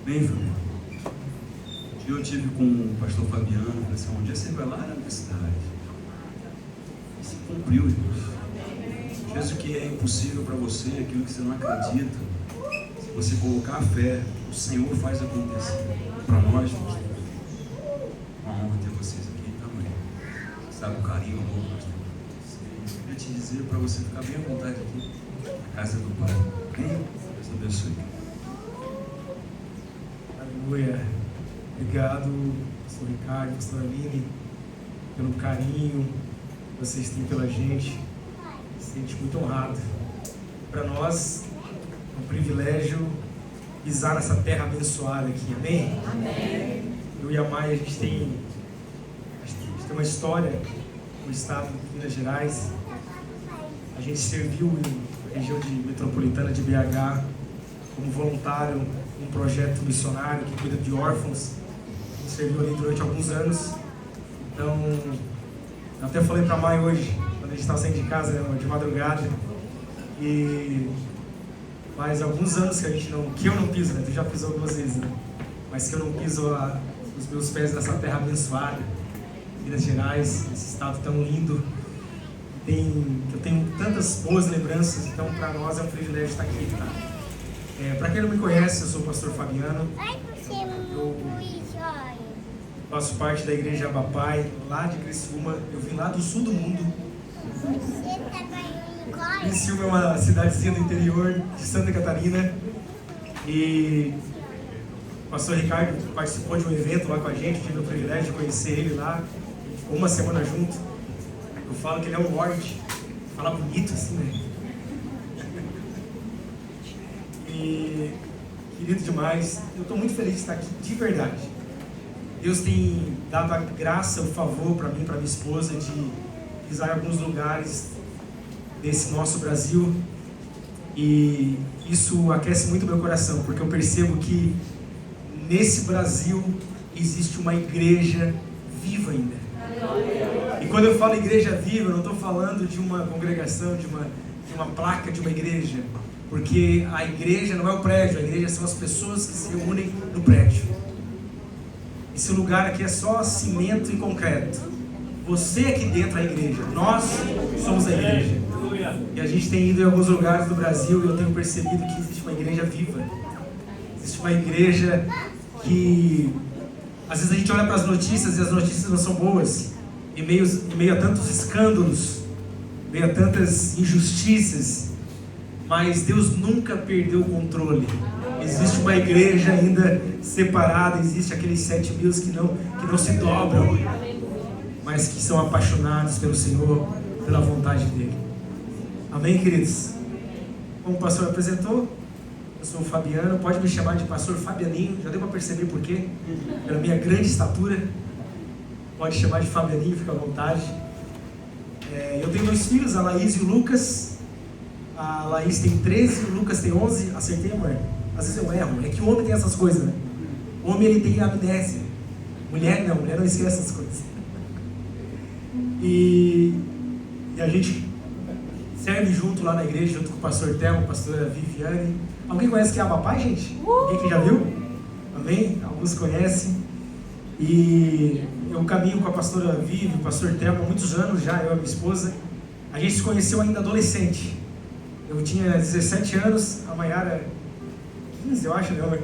Bem, família. Eu tive com o pastor Fabiano, falei assim, um dia você vai lá na minha cidade. E se cumpriu, irmãos. Jesus, o que é impossível para você, aquilo que você não acredita, se você colocar a fé, o Senhor faz acontecer. Para nós, uma honra ter vocês aqui também. Sabe o carinho, o amor que nós temos por vocês. Eu queria te dizer para você ficar bem à vontade aqui, na casa do Pai. Amém? Deus abençoe. Aleluia. Obrigado, pastor Ricardo, pastor Aline, pelo carinho que vocês têm pela gente. Se sente muito honrado. Para nós é um privilégio pisar nessa terra abençoada aqui. Amém? Amém. Eu e a Maia, a gente tem uma história no estado de Minas Gerais. A gente serviu na região metropolitana de BH como voluntário em um projeto missionário que cuida de órfãos. A gente serviu ali durante alguns anos. Então, eu até falei para a Maia hoje, quando a gente estava saindo de casa, de madrugada, e faz alguns anos que eu não piso, né? Tu já pisou algumas vezes, né? Mas que eu não piso os meus pés nessa terra abençoada, Minas Gerais, esse estado tão lindo. Eu tenho tantas boas lembranças, então para nós é um privilégio estar aqui, tá? Para quem não me conhece, eu sou o pastor Fabiano. Eu faço parte da igreja Abapai, lá de Criciúma. Eu vim lá do sul do mundo. Criciúma é uma cidadezinha do interior de Santa Catarina. E o pastor Ricardo participou de um evento lá com a gente. Tive o privilégio de conhecer ele lá. Ficou uma semana junto. Eu falo que ele é um lorde. Fala bonito assim, né? E querido demais. Eu estou muito feliz de estar aqui, de verdade. Deus tem dado a graça, o favor para mim, para minha esposa, de pisar em alguns lugares desse nosso Brasil. E isso aquece muito meu coração, porque eu percebo que nesse Brasil existe uma igreja viva ainda. E quando eu falo igreja viva, eu não estou falando de uma congregação, de uma placa de uma igreja. Porque a igreja não é o prédio, a igreja são as pessoas que se reúnem no prédio. Esse lugar aqui é só cimento e concreto. Você aqui dentro é a igreja. Nós somos a igreja. E a gente tem ido em alguns lugares do Brasil e eu tenho percebido que existe uma igreja viva. Existe uma igreja que... Às vezes a gente olha para as notícias e as notícias não são boas. Em meio a tantos escândalos, em meio a tantas injustiças. Mas Deus nunca perdeu o controle. Existe uma igreja ainda separada, existe aqueles 7 mil que não se dobram, mas que são apaixonados pelo Senhor, pela vontade dEle. Amém, queridos? Como o pastor apresentou, eu sou o Fabiano, pode me chamar de pastor Fabianinho, já deu para perceber por quê? Pela minha grande estatura, pode chamar de Fabianinho, fica à vontade. Eu tenho 2 filhos, a Laís e o Lucas. A Laís tem 13, o Lucas tem 11. Acertei, amor? Às vezes eu erro. É que o homem tem essas coisas, né? O homem, ele tem amnésia. Mulher não esquece essas coisas. E a gente serve junto lá na igreja, junto com o pastor Thelma, a pastora Viviane. Alguém conhece que é a Abapai, gente? Alguém que já viu? Amém? Alguns conhecem. E eu caminho com a pastora Vivi, o pastor Thelma, há muitos anos já, eu e a minha esposa. A gente se conheceu ainda adolescente. Eu tinha 17 anos, a Maiara 15, eu acho, né?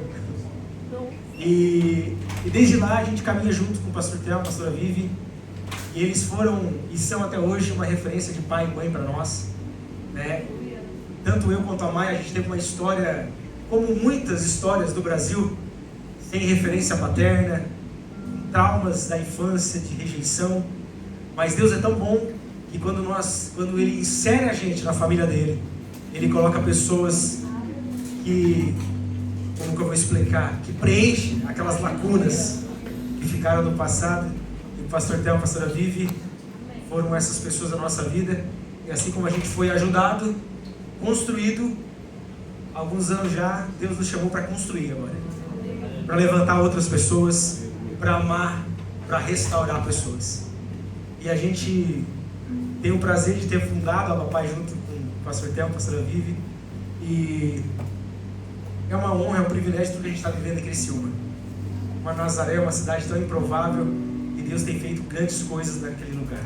E desde lá a gente caminha junto com o pastor Théo, a pastora Vivi. E eles foram e são até hoje uma referência de pai e mãe para nós, né? Tanto eu quanto a Maia, a gente teve uma história, como muitas histórias do Brasil, sem referência paterna, traumas da infância, de rejeição. Mas Deus é tão bom que quando Ele insere a gente na família dEle, Ele coloca pessoas que, como que eu vou explicar, que preenchem aquelas lacunas que ficaram no passado. E o pastor Théo, a pastora Vivi, foram essas pessoas da nossa vida. E assim como a gente foi ajudado, construído, alguns anos já, Deus nos chamou para construir agora. Para levantar outras pessoas, para amar, para restaurar pessoas. E a gente tem o prazer de ter fundado a Abapai junto com o pastor Théo, a pastora Vivi. E É uma honra, é um privilégio tudo que a gente está vivendo em Criciúma. Uma Nazaré é uma cidade tão improvável e Deus tem feito grandes coisas naquele lugar.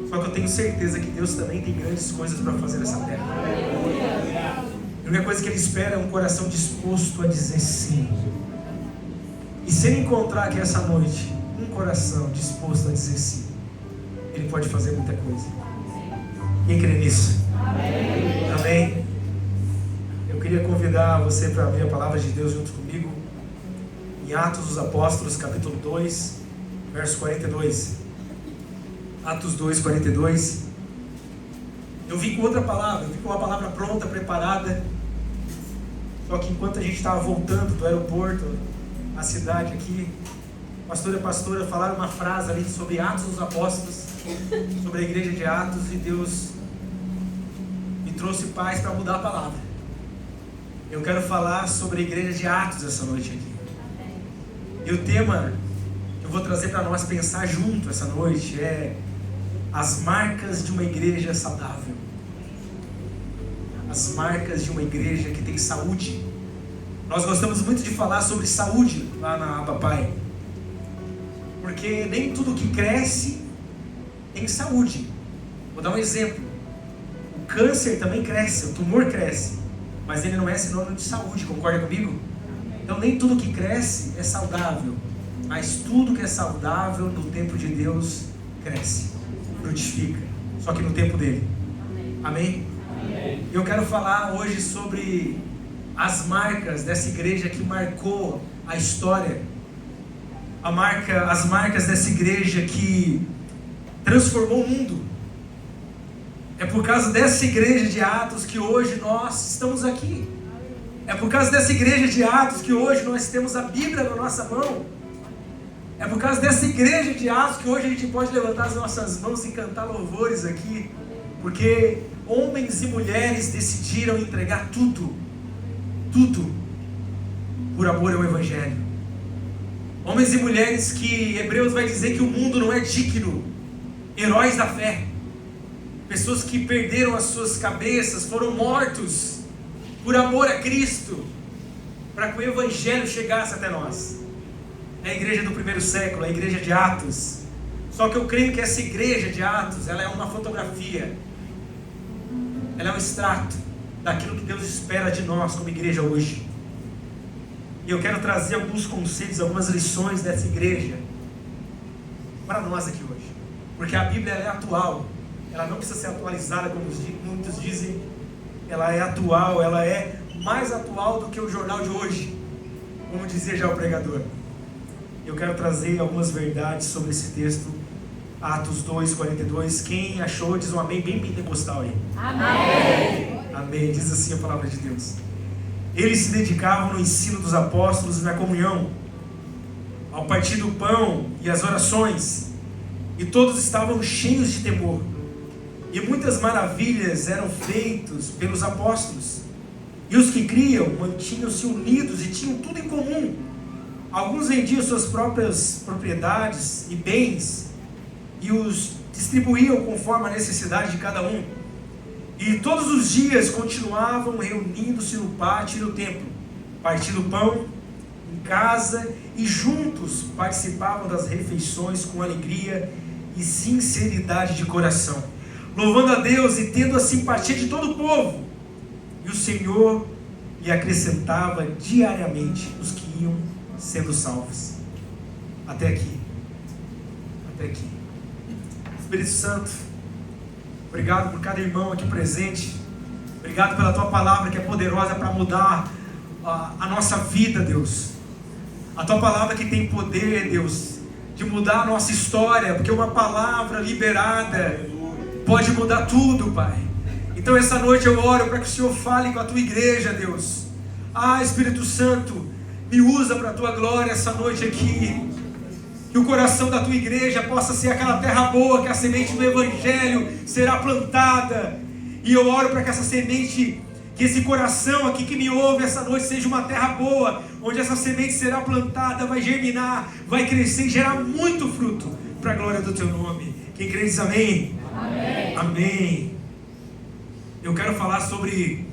Só que eu tenho certeza que Deus também tem grandes coisas para fazer nessa terra. A única coisa que Ele espera é um coração disposto a dizer sim. E se Ele encontrar aqui essa noite um coração disposto a dizer sim, Ele pode fazer muita coisa. Quem crê nisso? Amém. Amém. Eu queria convidar você para abrir a palavra de Deus junto comigo em Atos dos Apóstolos, capítulo 2, verso 42. Atos 2, 42. Eu vim com outra palavra, eu vim com uma palavra pronta, preparada. Só que enquanto a gente estava voltando do aeroporto, a cidade aqui, pastor e pastora falaram uma frase ali sobre Atos dos Apóstolos, sobre a igreja de Atos, e Deus me trouxe paz para mudar a palavra. Eu quero falar sobre a igreja de Atos essa noite aqui. E o tema que eu vou trazer para nós pensar junto essa noite é as marcas de uma igreja saudável. As marcas de uma igreja que tem saúde. Nós gostamos muito de falar sobre saúde lá na Abba Pai, porque nem tudo que cresce tem saúde. Vou dar um exemplo. O câncer também cresce, o tumor cresce, mas ele não é sinônimo de saúde, concorda comigo? Então nem tudo que cresce é saudável, mas tudo que é saudável no tempo de Deus cresce, frutifica, só que no tempo dele. Amém? Amém. Eu quero falar hoje sobre as marcas dessa igreja que marcou a história, as marcas dessa igreja que transformou o mundo. É por causa dessa igreja de Atos que hoje nós estamos aqui. É por causa dessa igreja de Atos que hoje nós temos a Bíblia na nossa mão. É por causa dessa igreja de Atos que hoje a gente pode levantar as nossas mãos e cantar louvores aqui. Porque homens e mulheres decidiram entregar tudo por amor ao Evangelho. Homens e mulheres que Hebreus vai dizer que o mundo não é digno. Heróis da fé. Pessoas que perderam as suas cabeças, foram mortos por amor a Cristo, para que o Evangelho chegasse até nós. É a igreja do primeiro século, a igreja de Atos. Só que eu creio que essa igreja de Atos, ela é uma fotografia. Ela é um extrato daquilo que Deus espera de nós como igreja hoje. E eu quero trazer alguns conceitos, algumas lições dessa igreja para nós aqui hoje. Porque a Bíblia ela é atual. Ela não precisa ser atualizada, como muitos dizem. Ela é atual, ela é mais atual do que o jornal de hoje, como dizia já o pregador. Eu quero trazer algumas verdades sobre esse texto, Atos 2, 42. Quem achou, diz um amém bem pentecostal aí. Amém. Amém, diz assim a palavra de Deus. Eles se dedicavam no ensino dos apóstolos e na comunhão, ao partir do pão e as orações, e todos estavam cheios de temor. E muitas maravilhas eram feitas pelos apóstolos. E os que criam mantinham-se unidos e tinham tudo em comum. Alguns vendiam suas próprias propriedades e bens e os distribuíam conforme a necessidade de cada um. E todos os dias continuavam reunindo-se no pátio e no templo, partindo pão em casa, e juntos participavam das refeições com alegria e sinceridade de coração, louvando a Deus e tendo a simpatia de todo o povo. E o Senhor lhe acrescentava diariamente os que iam sendo salvos. Até aqui. Até aqui. Espírito Santo, obrigado por cada irmão aqui presente. Obrigado pela tua palavra que é poderosa para mudar a nossa vida, Deus. A tua palavra que tem poder, Deus, de mudar a nossa história, porque uma palavra liberada pode mudar tudo, Pai. Então essa noite eu oro para que o Senhor fale com a tua igreja, Deus. Espírito Santo, me usa para a tua glória essa noite aqui. Que o coração da tua igreja possa ser aquela terra boa, que a semente do Evangelho será plantada. E eu oro para que essa semente, que esse coração aqui que me ouve essa noite seja uma terra boa, onde essa semente será plantada, vai germinar, vai crescer e gerar muito fruto para a glória do teu nome. Quem crê diz amém? Amém. Amém. Eu quero falar sobre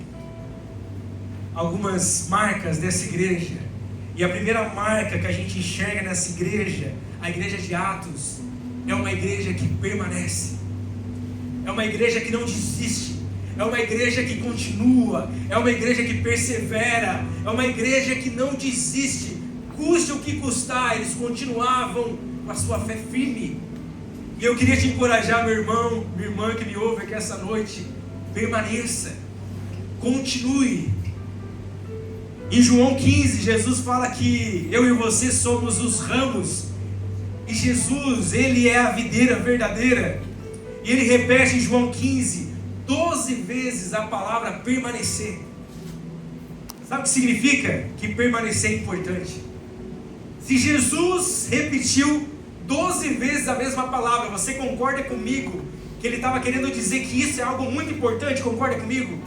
algumas marcas dessa igreja. E a primeira marca que a gente enxerga nessa igreja, a igreja de Atos, é uma igreja que permanece. É uma igreja que não desiste. É uma igreja que continua. É uma igreja que persevera. É uma igreja que não desiste. Custe o que custar, eles continuavam com a sua fé firme. E eu queria te encorajar, meu irmão, minha irmã que me ouve aqui essa noite, permaneça, continue. Em João 15, Jesus fala que eu e você somos os ramos, e Jesus, Ele é a videira verdadeira. E Ele repete em João 15, 12 vezes a palavra permanecer. Sabe o que significa? Que permanecer é importante. Se Jesus repetiu 12 vezes a mesma palavra, você concorda comigo que Ele estava querendo dizer que isso é algo muito importante? Concorda comigo?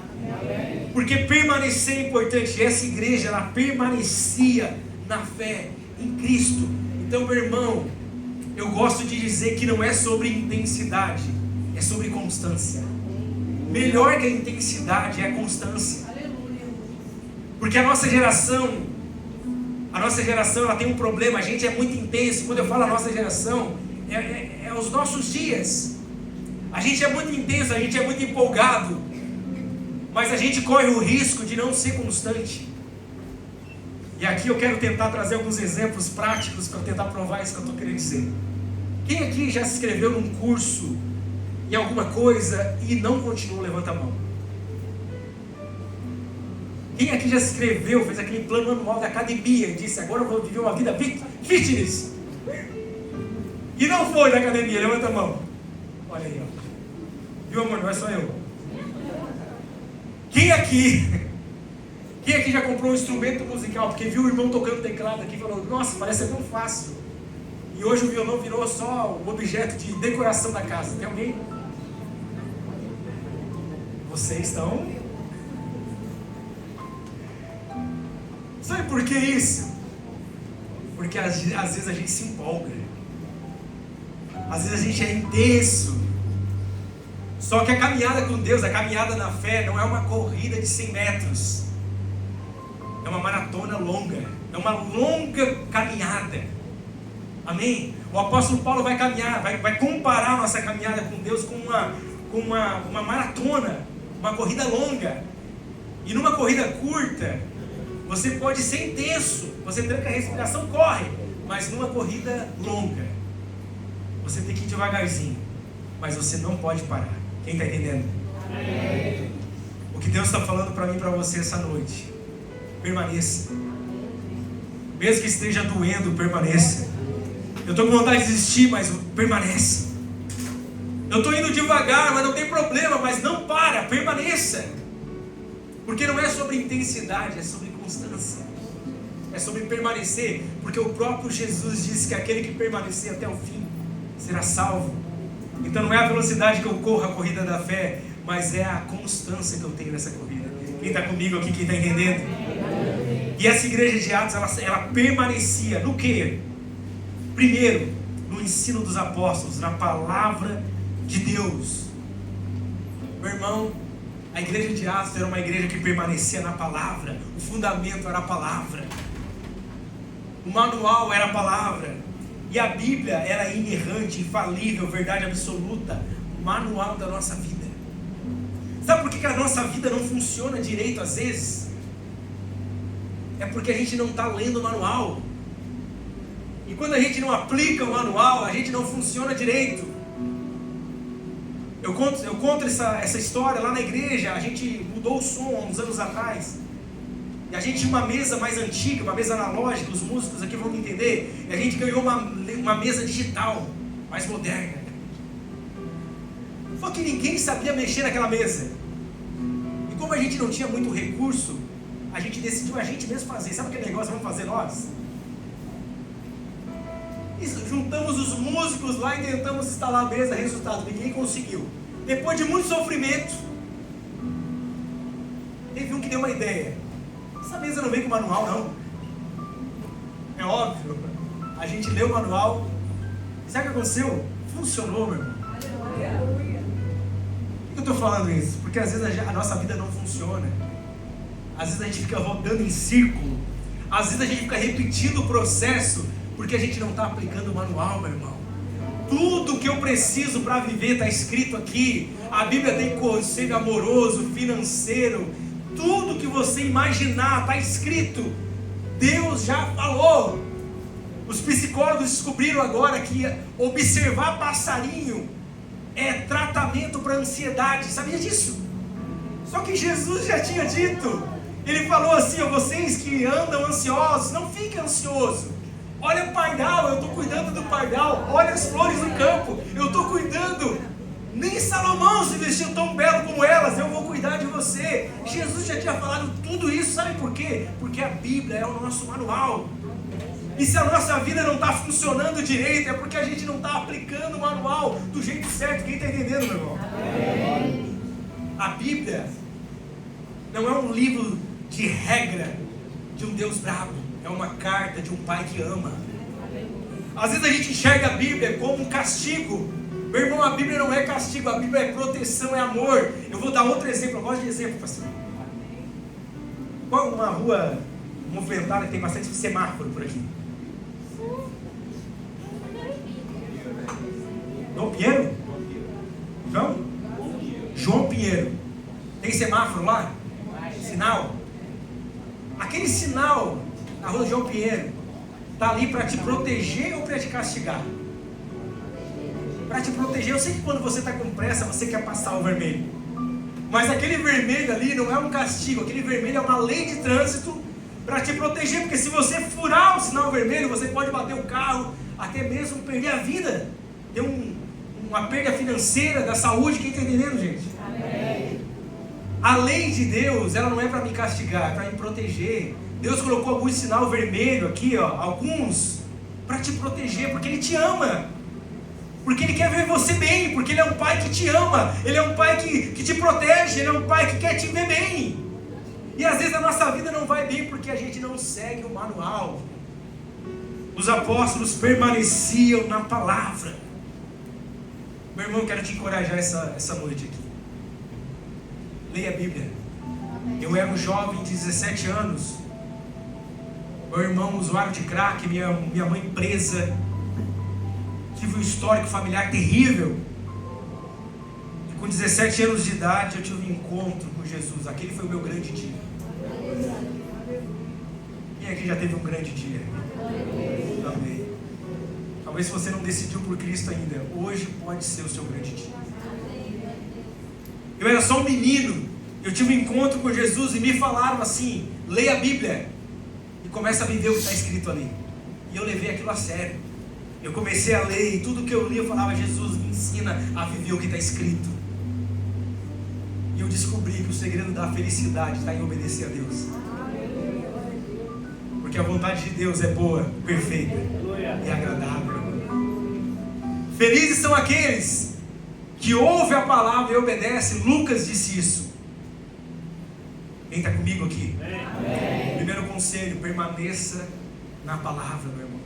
Amém. Porque permanecer é importante. Essa igreja, ela permanecia na fé em Cristo. Então, meu irmão, eu gosto de dizer que não é sobre intensidade, é sobre constância. Melhor que a intensidade é a constância. Porque a nossa geração ela tem um problema. A gente é muito intenso. Quando eu falo a nossa geração, é os nossos dias. A gente é muito intenso, a gente é muito empolgado, mas a gente corre o risco de não ser constante. E aqui eu quero tentar trazer alguns exemplos práticos para tentar provar isso que eu estou querendo dizer. Quem aqui já se inscreveu num curso em alguma coisa e não continuou? Levanta a mão. Quem aqui já se inscreveu, fez aquele plano anual da academia e disse, agora eu vou viver uma vida fitness, e não foi da academia? Levanta a mão. Olha aí, ó. Viu, amor? Não é só eu. Quem aqui já comprou um instrumento musical porque viu o irmão tocando teclado aqui e falou, nossa, parece ser tão fácil, e hoje o violão virou só um objeto de decoração da casa? Tem alguém? Vocês estão... Sabe por que isso? Porque às vezes a gente se empolga. Às vezes a gente é intenso. Só que a caminhada com Deus, a caminhada na fé, não é uma corrida de 100 metros. É uma maratona longa. É uma longa caminhada. Amém? O apóstolo Paulo vai caminhar, vai comparar a nossa caminhada com Deus com uma maratona, uma corrida longa. E numa corrida curta, você pode ser intenso, você tranca a respiração, corre. Mas numa corrida longa, você tem que ir devagarzinho, mas você não pode parar. Quem está entendendo? Amém. O que Deus está falando para mim e para você essa noite: permaneça. Mesmo que esteja doendo, permaneça. Eu estou com vontade de desistir, mas permaneça. Eu estou indo devagar, mas não tem problema, mas não para, permaneça. Porque não é sobre intensidade, é sobre constância. É sobre permanecer, porque o próprio Jesus disse que aquele que permanecer até o fim será salvo. Então não é a velocidade que eu corro a corrida da fé, mas é a constância que eu tenho nessa corrida. Quem está comigo aqui, quem está entendendo? E essa igreja de Atos, ela permanecia no quê? Primeiro, no ensino dos apóstolos, na palavra de Deus. Meu irmão, a igreja de Atos era uma igreja que permanecia na palavra. O fundamento era a palavra. O manual era a palavra. E a Bíblia era inerrante, infalível, verdade absoluta. O manual da nossa vida. Sabe por que a nossa vida não funciona direito às vezes? É porque a gente não está lendo o manual. E quando a gente não aplica o manual, a gente não funciona direito. Eu conto essa história lá na igreja. A gente mudou o som há uns anos atrás. E a gente tinha uma mesa mais antiga, uma mesa analógica. Os músicos aqui vão me entender. E a gente ganhou uma mesa digital, mais moderna. Só que ninguém sabia mexer naquela mesa. E como a gente não tinha muito recurso, a gente decidiu a gente mesmo fazer. Sabe aquele negócio? Vamos fazer nós? Juntamos os músicos lá e tentamos instalar a mesa. Resultado, ninguém conseguiu. Depois de muito sofrimento, teve um que deu uma ideia. Essa mesa não vem com manual, não. É óbvio. A gente leu o manual. Sabe o que aconteceu? Funcionou, meu irmão. Por que eu estou falando isso? Porque às vezes a nossa vida não funciona. Às vezes a gente fica rodando em círculo. Às vezes a gente fica repetindo o processo, porque a gente não está aplicando o manual, meu irmão. Tudo que eu preciso para viver está escrito aqui. A Bíblia tem conselho amoroso, financeiro. Tudo que você imaginar está escrito. Deus já falou. Os psicólogos descobriram agora que observar passarinho é tratamento para ansiedade. Sabia disso? Só que Jesus já tinha dito. Ele falou assim: vocês que andam ansiosos, não fiquem ansiosos. Olha o pardal, eu estou cuidando do pardal. Olha as flores do campo, eu estou cuidando. Nem Salomão se vestiu tão belo como elas. Eu vou cuidar de você. Jesus já tinha falado tudo isso. Sabe por quê? Porque a Bíblia é o nosso manual. E se a nossa vida não está funcionando direito, é porque a gente não está aplicando o manual do jeito certo. Quem está entendendo, meu irmão? Amém. A Bíblia não é um livro de regra de um Deus bravo. É uma carta de um pai que ama. Às vezes a gente enxerga a Bíblia como um castigo. Meu irmão, a Bíblia não é castigo, a Bíblia é proteção, é amor. Eu vou dar outro exemplo, eu gosto de exemplo, pastor. Qual uma rua movimentada que tem bastante semáforo por aqui? João Pinheiro? João Pinheiro. Tem semáforo lá? Sinal? Aquele sinal na rua João Pinheiro está ali para te proteger ou para te castigar? Para te proteger. Eu sei que quando você está com pressa, você quer passar o vermelho. Mas aquele vermelho ali não é um castigo. Aquele vermelho é uma lei de trânsito para te proteger. Porque se você furar o sinal vermelho, você pode bater o carro, até mesmo perder a vida. Ter uma perda financeira, da saúde. Quem está entendendo, gente? Amém. A lei de Deus, ela não é para me castigar, é para me proteger. Deus colocou alguns sinal vermelho aqui, alguns, para te proteger, porque Ele te ama. Porque Ele quer ver você bem, porque Ele é um Pai que te ama. Ele é um Pai que te protege, Ele é um Pai que quer te ver bem. E às vezes a nossa vida não vai bem porque a gente não segue o manual. Os apóstolos permaneciam na palavra. Meu irmão, quero te encorajar essa noite aqui. Leia a Bíblia. Eu era um jovem de 17 anos. Meu irmão usuário de crack, minha mãe presa. Tive um histórico familiar terrível. E com 17 anos de idade eu tive um encontro com Jesus. Aquele foi o meu grande dia. Quem aqui já teve um grande dia? Amém. Talvez se você não decidiu por Cristo ainda, hoje pode ser o seu grande dia. Eu era só um menino. Eu tive um encontro com Jesus e me falaram assim: leia a Bíblia e começa a viver o que está escrito ali. E eu levei aquilo a sério. Eu comecei a ler e tudo que eu li eu falava: Jesus, me ensina a viver o que está escrito. E eu descobri que o segredo da felicidade está em obedecer a Deus. Porque a vontade de Deus é boa, perfeita e agradável. Felizes são aqueles que ouvem a palavra e obedecem. Lucas disse isso. Quem está comigo aqui? Amém. Primeiro conselho: permaneça na palavra, meu irmão.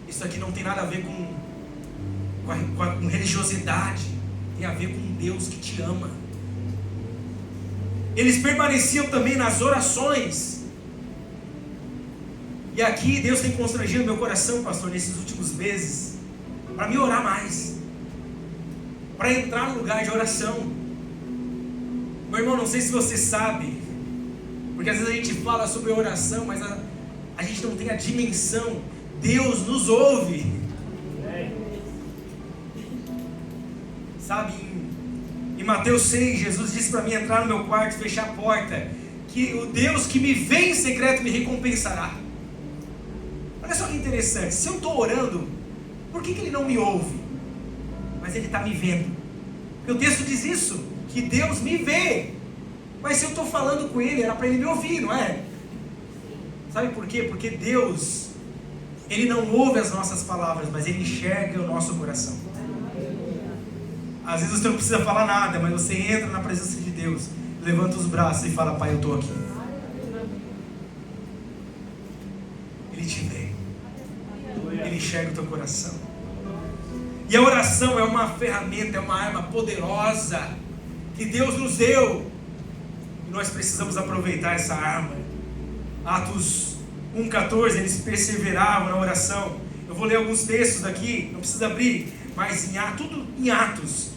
Isso aqui não tem nada a ver com religiosidade. Tem a ver com um Deus que te ama. Eles permaneciam também nas orações. E aqui Deus tem constrangido meu coração, pastor, nesses últimos meses, para me orar mais, para entrar no lugar de oração. Meu irmão, não sei se você sabe, porque às vezes a gente fala sobre oração, mas a gente não tem a dimensão. Deus nos ouve. Sabe, em Mateus 6, Jesus disse para mim entrar no meu quarto e fechar a porta, que o Deus que me vê em secreto me recompensará. Olha só que interessante, se eu estou orando, por que Ele não me ouve? Mas Ele está me vendo. Porque o texto diz isso, que Deus me vê. Mas se eu estou falando com Ele, era para Ele me ouvir, não é? Sabe por quê? Porque Deus, Ele não ouve as nossas palavras, mas Ele enxerga o nosso coração. Às vezes você não precisa falar nada, mas você entra na presença de Deus, levanta os braços e fala: Pai, eu estou aqui. Ele te vê. Ele enxerga o teu coração. E a oração é uma ferramenta, é uma arma poderosa que Deus nos deu. E nós precisamos aproveitar essa arma. Atos 1,14, eles perseveravam na oração. Eu vou ler alguns textos daqui, não precisa abrir, mas tudo em Atos.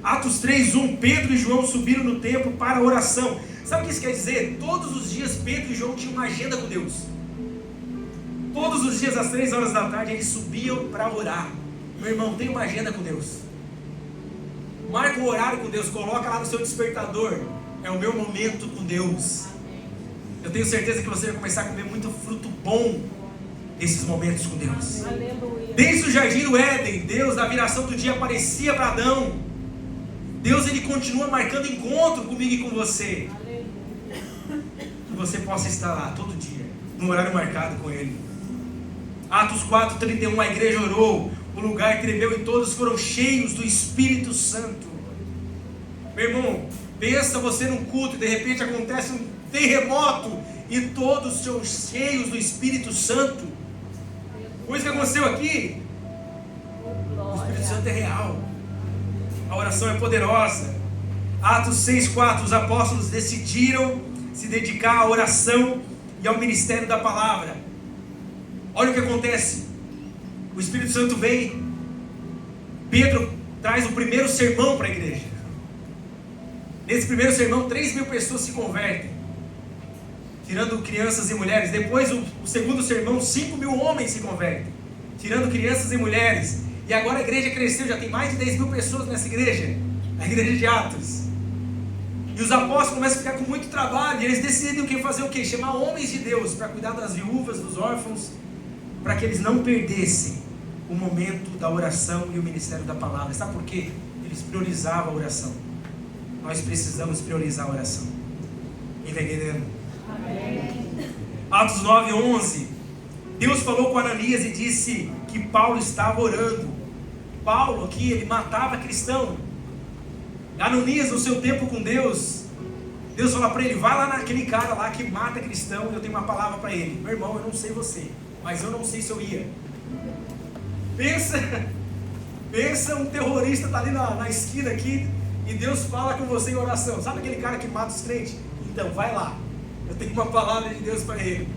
Atos 3:1, Pedro e João subiram no templo para a oração. Sabe o que isso quer dizer? Todos os dias Pedro e João tinham uma agenda com Deus. Todos os dias às 3 horas da tarde eles subiam para orar. Meu irmão, tem uma agenda com Deus. Marca um horário com Deus, coloca lá no seu despertador. É o meu momento com Deus. Eu tenho certeza que você vai começar a comer muito fruto bom nesses momentos com Deus. Aleluia. Desde o jardim do Éden, Deus na viração do dia aparecia para Adão. Deus, ele continua marcando encontro comigo e com você. Aleluia. Que você possa estar lá todo dia, no horário marcado com Ele. Atos 4:31, a igreja orou, o lugar tremeu e todos foram cheios do Espírito Santo. Meu irmão, pensa você num culto e de repente acontece um terremoto e todos são cheios do Espírito Santo. Foi isso que aconteceu aqui. O Espírito Santo é real. A oração é poderosa. Atos 6:4, os apóstolos decidiram se dedicar à oração e ao ministério da palavra. Olha o que acontece. O Espírito Santo vem. Pedro traz o primeiro sermão para a igreja. Nesse primeiro sermão, 3.000 pessoas se convertem, tirando crianças e mulheres. Depois, o segundo sermão, 5.000 homens se convertem, tirando crianças e mulheres. E agora a igreja cresceu, já tem mais de 10.000 pessoas nessa igreja, a igreja de Atos. E os apóstolos começam a ficar com muito trabalho, e eles decidem fazer o quê? Chamar homens de Deus para cuidar das viúvas, dos órfãos, para que eles não perdessem o momento da oração e o ministério da palavra. Sabe por quê? Eles priorizavam a oração. Nós precisamos priorizar a oração. Quem está entendendo? Amém. Atos 9:11. Deus falou com Ananias e disse que Paulo estava orando. Paulo aqui, ele matava cristão. Ananias, no seu tempo com Deus, Deus fala para ele: vai lá naquele cara lá que mata cristão, eu tenho uma palavra para ele. Meu irmão, eu não sei você, mas eu não sei se eu ia. Pensa um terrorista está ali na esquina aqui, e Deus fala com você em oração. Sabe aquele cara que mata os crentes? Então, vai lá. Eu tenho uma palavra de Deus para ele.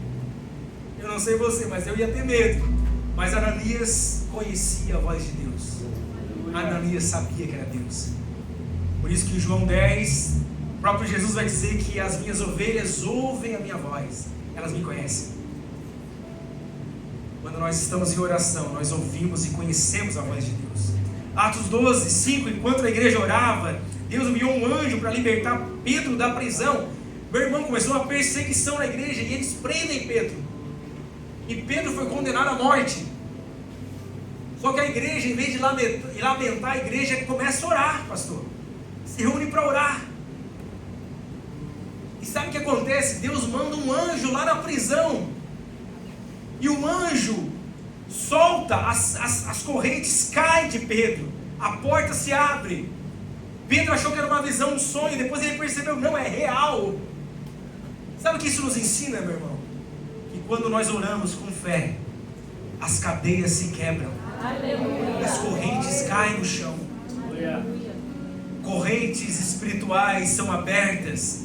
Eu não sei você, mas eu ia ter medo. Mas Ananias conhecia a voz de Deus. Ananias sabia que era Deus. Por isso que em João 10, o próprio Jesus vai dizer que as minhas ovelhas ouvem a minha voz. Elas me conhecem. Quando nós estamos em oração, nós ouvimos e conhecemos a voz de Deus. Atos 12:5, enquanto a igreja orava, Deus enviou um anjo para libertar Pedro da prisão. Meu irmão, começou uma perseguição na igreja e eles prendem Pedro. E Pedro foi condenado à morte. Só que a igreja, em vez de lamentar, a igreja começa a orar, pastor. Se reúne para orar. E sabe o que acontece? Deus manda um anjo lá na prisão. E o anjo solta as correntes, caem de Pedro. A porta se abre. Pedro achou que era uma visão, um sonho. Depois ele percebeu, não, é real. Sabe o que isso nos ensina, meu irmão? Que quando nós oramos com fé, as cadeias se quebram. Aleluia. As correntes caem no chão. Correntes espirituais são abertas.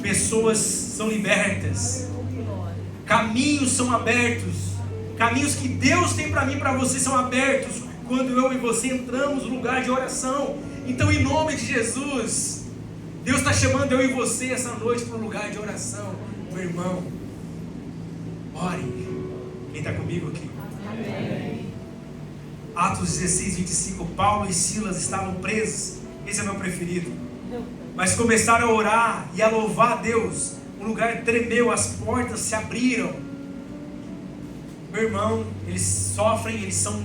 Pessoas são libertas. Caminhos são abertos. Caminhos que Deus tem para mim e para você são abertos quando eu e você entramos no lugar de oração. Então, em nome de Jesus, Deus está chamando eu e você essa noite para um lugar de oração. Meu irmão, ore. Quem está comigo aqui? Amém. Atos 16:25. Paulo e Silas estavam presos. Esse é meu preferido. Mas começaram a orar e a louvar a Deus. O lugar tremeu, as portas se abriram. Meu irmão, eles sofrem, eles são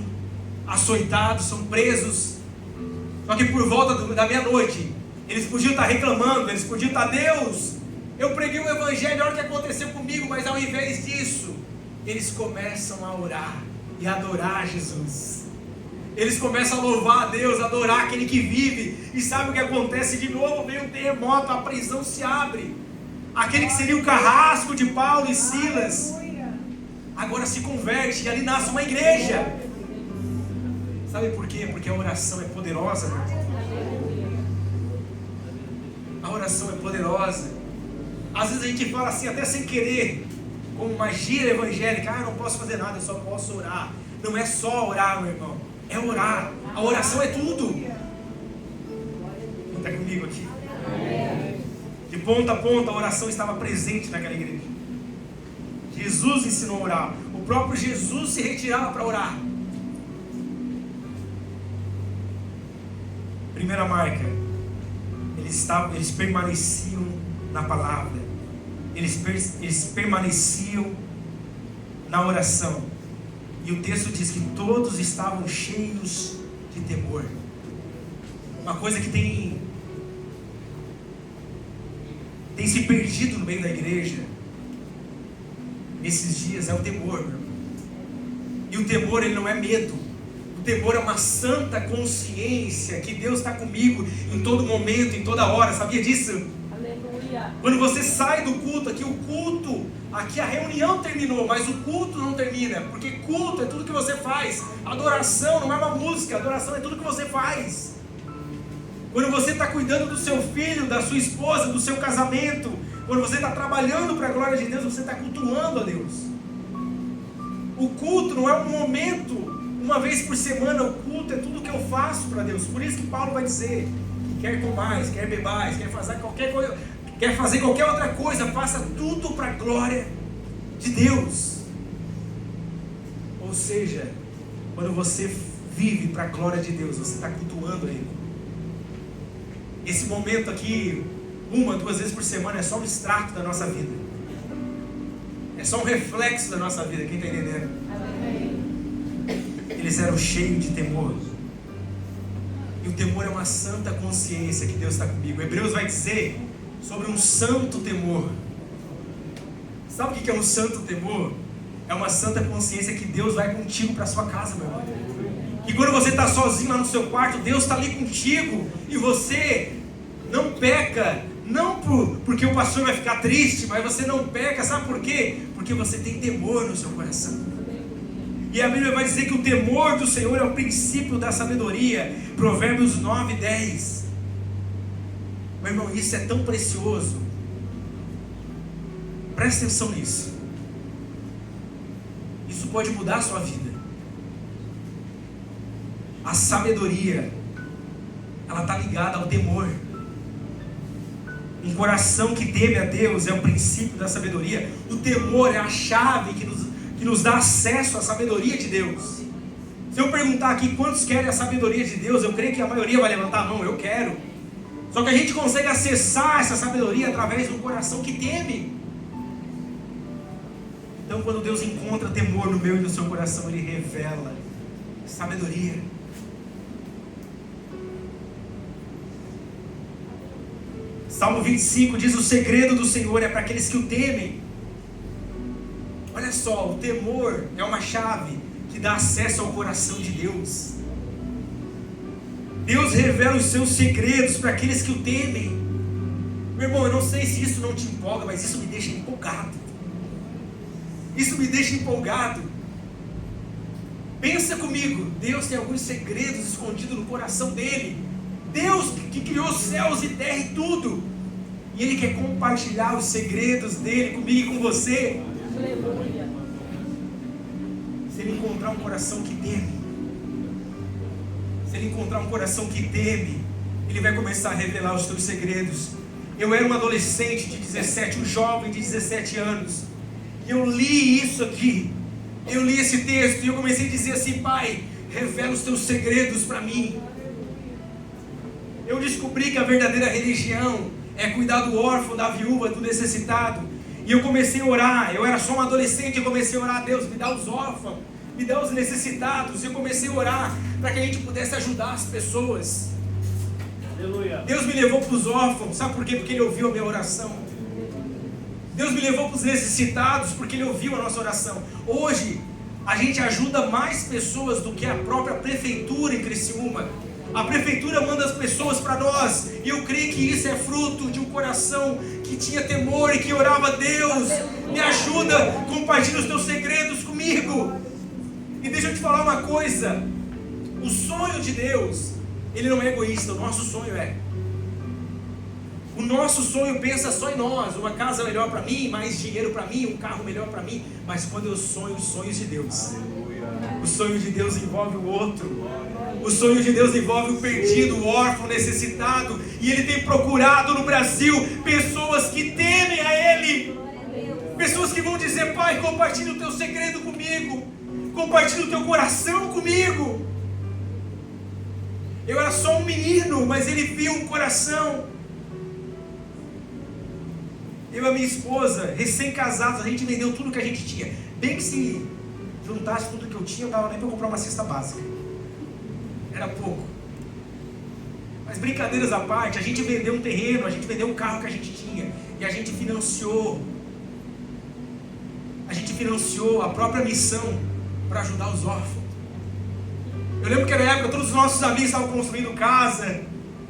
açoitados, são presos. Só que por volta da meia-noite, eles podiam estar reclamando, eles podiam estar: Deus, eu preguei o evangelho, olha o que aconteceu comigo. Mas ao invés disso, eles começam a orar e adorar Jesus. Eles começam a louvar a Deus, a adorar aquele que vive. E sabe o que acontece? De novo vem um terremoto, a prisão se abre. Aquele que seria o carrasco de Paulo e Silas agora se converte e ali nasce uma igreja. Sabe por quê? Porque a oração é poderosa, meu irmão. A oração é poderosa. Às vezes a gente fala assim, até sem querer, como uma gíria evangélica: eu não posso fazer nada, eu só posso orar. Não é só orar, meu irmão, é orar. A oração é tudo. Quem está comigo aqui? De ponta a ponta a oração estava presente naquela igreja. Jesus ensinou a orar. O próprio Jesus se retirava para orar. Primeira marca: eles permaneciam na palavra, eles permaneciam na oração. E o texto diz que todos estavam cheios de temor. Uma coisa que tem se perdido no meio da igreja nesses dias é o temor, meu irmão. E o temor, ele não é medo. O temor é uma santa consciência que Deus está comigo em todo momento, em toda hora. Sabia disso? Aleluia. Quando você sai do culto aqui a reunião terminou, mas o culto não termina, porque culto é tudo que você faz. Adoração não é uma música, adoração é tudo que você faz. Quando você está cuidando do seu filho, da sua esposa, do seu casamento, quando você está trabalhando para a glória de Deus, você está cultuando a Deus. O culto não é um momento, uma vez por semana. O culto é tudo que eu faço para Deus. Por isso que Paulo vai dizer: quer comais, quer bebais, quer fazer qualquer coisa, quer fazer qualquer outra coisa, faça tudo para a glória de Deus. Ou seja, quando você vive para a glória de Deus, você está cultuando Ele. Esse momento aqui, 1, 2 vezes por semana, é só um extrato da nossa vida. É só um reflexo da nossa vida. Quem está entendendo? Eles eram cheios de temor. E o temor é uma santa consciência que Deus está comigo. Hebreus vai dizer sobre um santo temor. Sabe o que é um santo temor? É uma santa consciência que Deus vai contigo para a sua casa, meu irmão. E quando você está sozinho lá no seu quarto, Deus está ali contigo. E você não peca, não porque o pastor vai ficar triste, mas você não peca, sabe por quê? Porque você tem temor no seu coração. E a Bíblia vai dizer que o temor do Senhor é o princípio da sabedoria. Provérbios 9, 10. Meu irmão, isso é tão precioso. Presta atenção nisso. Isso pode mudar a sua vida. A sabedoria, ela está ligada ao temor. Um coração que teme a Deus é o princípio da sabedoria. O temor é a chave que nos dá acesso à sabedoria de Deus. Se eu perguntar aqui quantos querem a sabedoria de Deus, eu creio que a maioria vai levantar a mão. Eu quero. Só que a gente consegue acessar essa sabedoria através de um coração que teme. Então, quando Deus encontra temor no meu e no seu coração, Ele revela sabedoria. Salmo 25 diz: o segredo do Senhor é para aqueles que o temem. Olha só, o temor é uma chave que dá acesso ao coração de Deus. Deus revela os seus segredos para aqueles que o temem. Meu irmão, eu não sei se isso não te empolga, mas isso me deixa empolgado. Isso me deixa empolgado. Pensa comigo, Deus tem alguns segredos escondidos no coração dele. Deus que criou os céus e terra e tudo. E Ele quer compartilhar os segredos dele comigo e com você. Aleluia. Se Ele encontrar um coração que teme, se Ele encontrar um coração que teme, Ele vai começar a revelar os teus segredos. Eu era um adolescente de 17, um jovem de 17 anos. E eu li isso aqui. Eu li esse texto e eu comecei a dizer assim: Pai, revela os teus segredos para mim. Eu descobri que a verdadeira religião é cuidar do órfão, da viúva, do necessitado. E eu comecei a orar. Eu era só um adolescente e comecei a orar: Deus, me dá os órfãos, me dá os necessitados. E eu comecei a orar para que a gente pudesse ajudar as pessoas. Aleluia. Deus me levou para os órfãos. Sabe por quê? Porque Ele ouviu a minha oração. Deus me levou para os necessitados porque Ele ouviu a nossa oração. Hoje a gente ajuda mais pessoas do que a própria prefeitura em Criciúma. A prefeitura manda as pessoas para nós. E eu creio que isso é fruto de um coração que tinha temor e que orava: Deus, me ajuda, compartilha os teus segredos comigo. E deixa eu te falar uma coisa: o sonho de Deus, ele não é egoísta. O nosso sonho é. O nosso sonho pensa só em nós, uma casa melhor para mim, mais dinheiro para mim, um carro melhor para mim. Mas quando eu sonho os sonhos de Deus, o sonho de Deus envolve o outro. O sonho de Deus envolve o perdido, o órfão, o necessitado. E Ele tem procurado no Brasil pessoas que temem a Ele. Pessoas que vão dizer: Pai, compartilha o teu segredo comigo. Compartilha o teu coração comigo. Eu era só um menino, mas Ele viu um coração. Eu e a minha esposa, recém-casados, a gente vendeu tudo que a gente tinha. Bem que se juntasse tudo que eu tinha, não dava nem para comprar uma cesta básica. Era pouco. Mas brincadeiras à parte, a gente vendeu um terreno, a gente vendeu um carro que a gente tinha. E a gente financiou a própria missão para ajudar os órfãos. Eu lembro que na época todos os nossos amigos estavam construindo casa,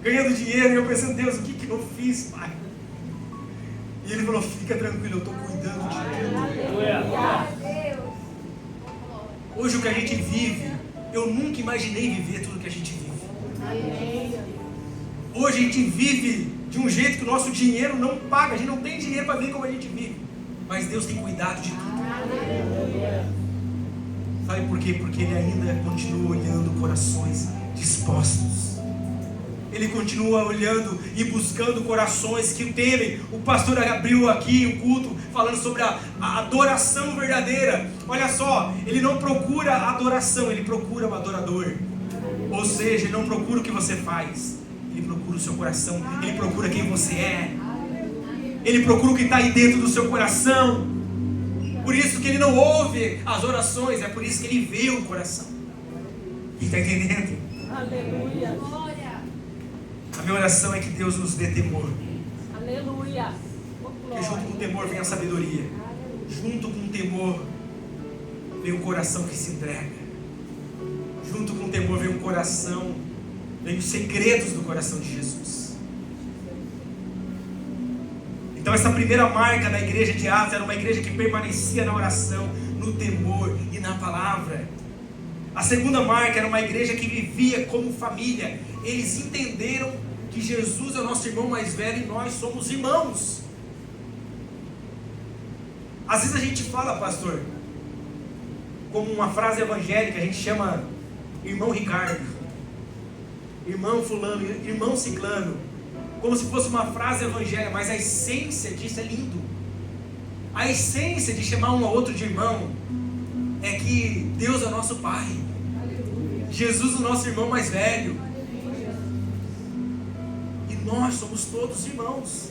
ganhando dinheiro, e eu pensando: Deus, o que eu fiz, Pai? E Ele falou: fica tranquilo, eu estou cuidando de tudo. Hoje o que a gente vive, eu nunca imaginei viver tudo que a gente vive. Hoje a gente vive de um jeito que o nosso dinheiro não paga, a gente não tem dinheiro para viver como a gente vive. Mas Deus tem cuidado de tudo. Sabe por quê? Porque Ele ainda continua olhando corações dispostos. Ele continua olhando e buscando corações que o temem. O pastor abriu aqui o culto falando sobre a adoração verdadeira. Olha só, Ele não procura adoração, Ele procura o adorador. Ou seja, Ele não procura o que você faz, Ele procura o seu coração. Ele procura quem você é. Ele procura o que está aí dentro do seu coração. Por isso que Ele não ouve as orações, é por isso que Ele vê o coração. E está entendendo? Aleluia. A minha oração é que Deus nos dê temor. Aleluia. Porque junto com o temor vem a sabedoria. Junto com o temor vem um coração que se entrega. Junto com o temor vem um coração, vem os segredos do coração de Jesus. Então essa primeira marca da igreja de Atos era uma igreja que permanecia na oração, no temor e na palavra. A segunda marca era uma igreja que vivia como família. Eles entenderam que Jesus é o nosso irmão mais velho e nós somos irmãos. Às vezes a gente fala, pastor, como uma frase evangélica, a gente chama irmão Ricardo, irmão fulano, irmão ciclano, como se fosse uma frase evangélica, mas a essência disso é lindo. A essência de chamar um ao outro de irmão é que Deus é nosso Pai, Jesus o nosso irmão mais velho, e nós somos todos irmãos.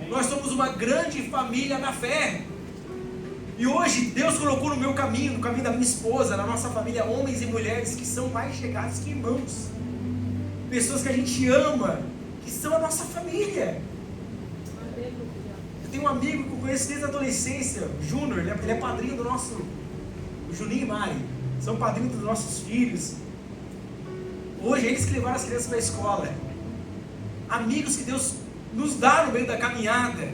Nós somos uma grande família na fé. E hoje Deus colocou no meu caminho, no caminho da minha esposa, na nossa família, homens e mulheres que são mais chegados que irmãos, pessoas que a gente ama, que são a nossa família. Eu tenho um amigo que eu conheço desde a adolescência, o Júnior, ele é padrinho do nosso, o Juninho e Mari, são padrinhos dos nossos filhos. Hoje eles que levaram as crianças para a escola. Amigos que Deus nos dá no meio da caminhada.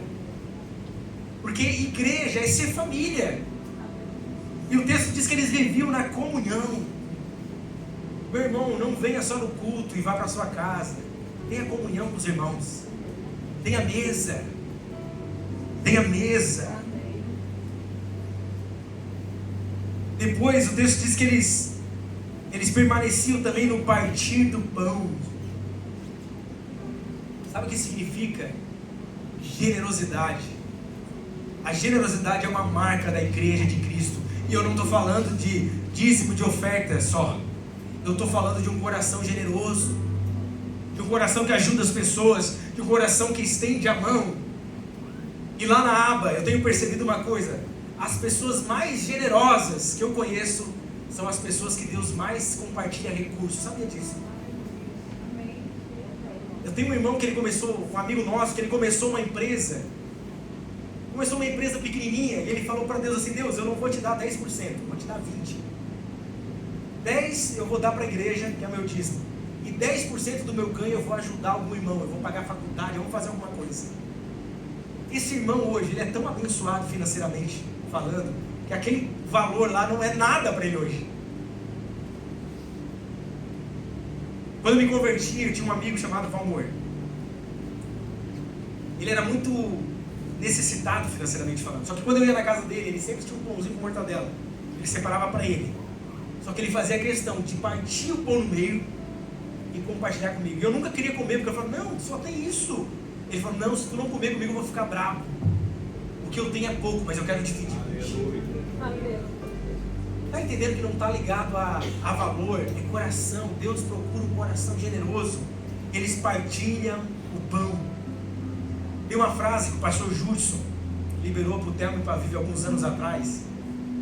Porque igreja é ser família. E o texto diz que eles viviam na comunhão. Meu irmão, não venha só no culto e vá para a sua casa. Tenha comunhão com os irmãos. Tenha mesa. Tenha mesa. Depois o texto diz que eles permaneciam também no partir do pão. Sabe o que significa? Generosidade. A generosidade é uma marca da igreja de Cristo. E eu não estou falando de dízimo, de oferta só. Eu estou falando de um coração generoso, de um coração que ajuda as pessoas, de um coração que estende a mão. E lá na aba eu tenho percebido uma coisa: as pessoas mais generosas que eu conheço são as pessoas que Deus mais compartilha recursos. Sabia disso? Eu tenho um irmão que ele começou, um amigo nosso, que ele começou uma empresa pequenininha, e ele falou para Deus assim: Deus, eu não vou te dar 10%, vou te dar 20%. 10% eu vou dar para a igreja, que é meu dízimo, e 10% do meu ganho eu vou ajudar algum irmão, eu vou pagar a faculdade, eu vou fazer alguma coisa. Esse irmão hoje, ele é tão abençoado financeiramente falando, que aquele valor lá não é nada para ele hoje. Quando eu me converti, eu tinha um amigo chamado Valmor. ele era muito necessitado financeiramente falando. Só que quando eu ia na casa dele, ele sempre tinha um pãozinho com mortadela. Ele separava para ele. Só que ele fazia questão de partir o pão no meio e compartilhar comigo. E eu nunca queria comer, porque eu falava, não, só tem isso. Ele falou, não, se tu não comer comigo eu vou ficar bravo. O que eu tenho é pouco, mas eu quero dividir contigo. Está entendendo que não está ligado a valor, é coração. Deus procura um coração generoso. Eles partilham o pão. Tem uma frase que o pastor Judson liberou para o Thelma e para a Vivi alguns anos atrás.